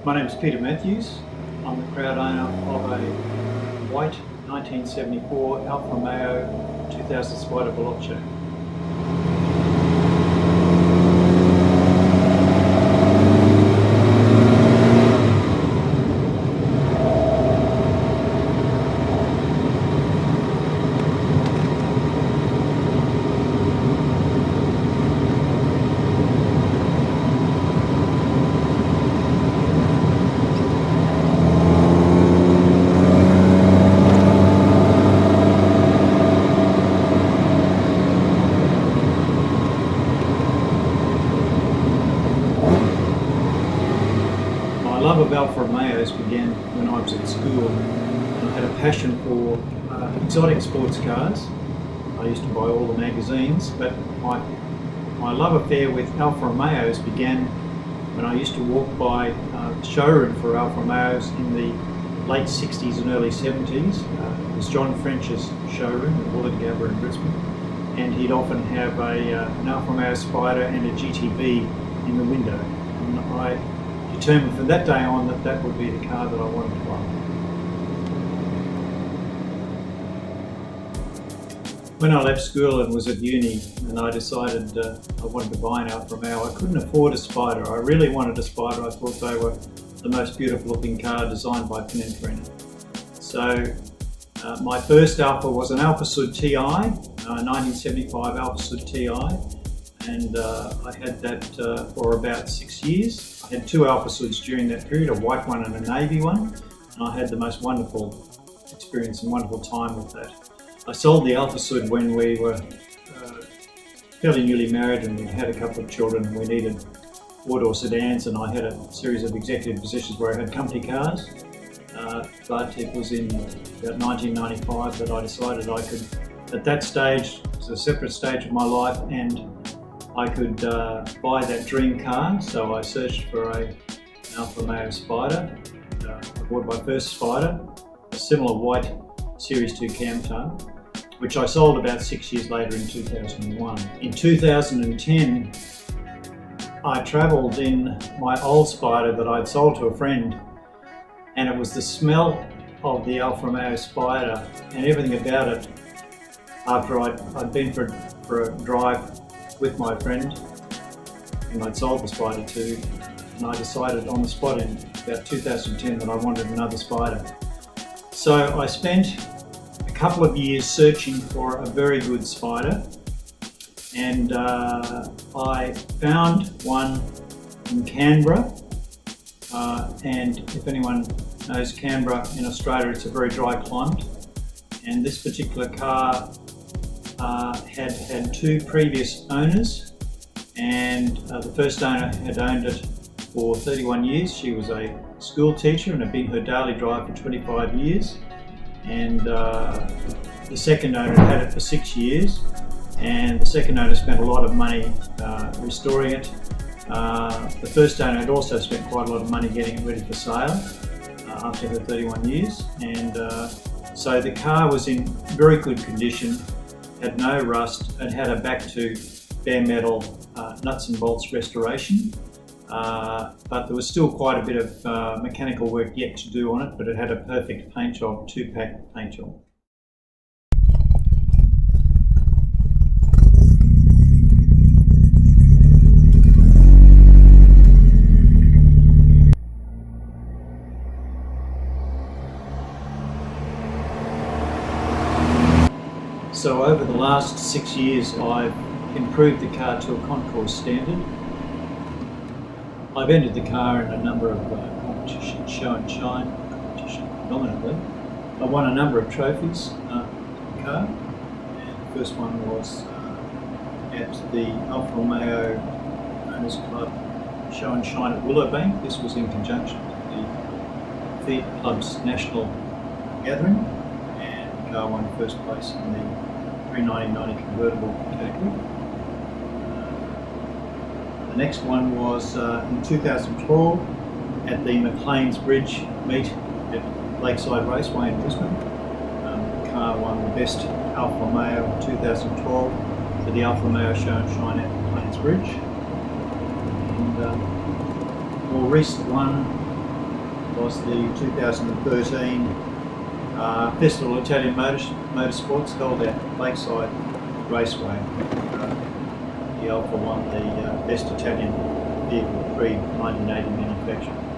My name is Peter Mathews. I'm the proud owner of a white 1974 Alfa Romeo 2000 Spider Veloce. My love of Alfa Romeos began when I was at school. I had a passion for exotic sports cars. I used to buy all the magazines, but my love affair with Alfa Romeos began when I used to walk by the showroom for Alfa Romeos in the late 60s and early 70s. It was John French's showroom at Wollongabba in Brisbane, and he'd often have an Alfa Romeo Spider and a GTB in the window. And I determined from that day on that that would be the car that I wanted to buy. When I left school and was at uni and I decided I wanted to buy an Alfa Romeo, I couldn't afford a Spider. I really wanted a Spider. I thought they were the most beautiful looking car designed by Pininfarina. So my first Alfa was an Alfa Sud TI, 1975 Alfa Sud TI. And I had that for about 6 years. I had two Alfa Suds during that period, a white one and a navy one, and I had the most wonderful experience and wonderful time with that. I sold the Alfa Sud when we were fairly newly married and we had a couple of children and we needed four-door sedans, and I had a series of executive positions where I had company cars. But it was in about 1995 that I decided I could, at that stage, it was a separate stage of my life, and I could buy that dream car, so I searched for an Alfa Romeo Spider. I bought my first Spider, a similar white Series 2 Camtail, which I sold about 6 years later in 2001. In 2010, I travelled in my old Spider that I'd sold to a friend, and it was the smell of the Alfa Romeo Spider and everything about it. After I'd been for a drive with my friend, and I'd sold the Spider to, and I decided on the spot in about 2010 that I wanted another Spider. So I spent a couple of years searching for a very good Spider, and I found one in Canberra, and if anyone knows Canberra in Australia, it's a very dry climate, and this particular car had two previous owners, and the first owner had owned it for 31 years. She was a school teacher and had been her daily drive for 25 years, and the second owner had it for 6 years, and the second owner spent a lot of money restoring it. The first owner had also spent quite a lot of money getting it ready for sale after her 31 years, and so the car was in very good condition, had no rust, and had a back to bare metal nuts and bolts restoration, but there was still quite a bit of mechanical work yet to do on it, but it had a perfect paint job, 2-pack paint job. So over the last 6 years, I've improved the car to a concours standard. I've entered the car in a number of competitions, show and shine competition predominantly. I won a number of trophies in the car, and the first one was at the Alfa Romeo Owners Club show and shine at Willowbank. This was in conjunction with the Fiat Club's national gathering, and the car won first place in the 1990 convertible category. The next one was in 2012 at the McLean's Bridge meet at Lakeside Raceway in Brisbane. The car won the best Alfa Romeo in 2012 for the Alfa Romeo Show and Shine at McLean's Bridge. And more recent one was the 2013 Festival of Italian Motorsports held at Lakeside Raceway. The Alfa won the Best Italian Vehicle pre-1980 manufacture.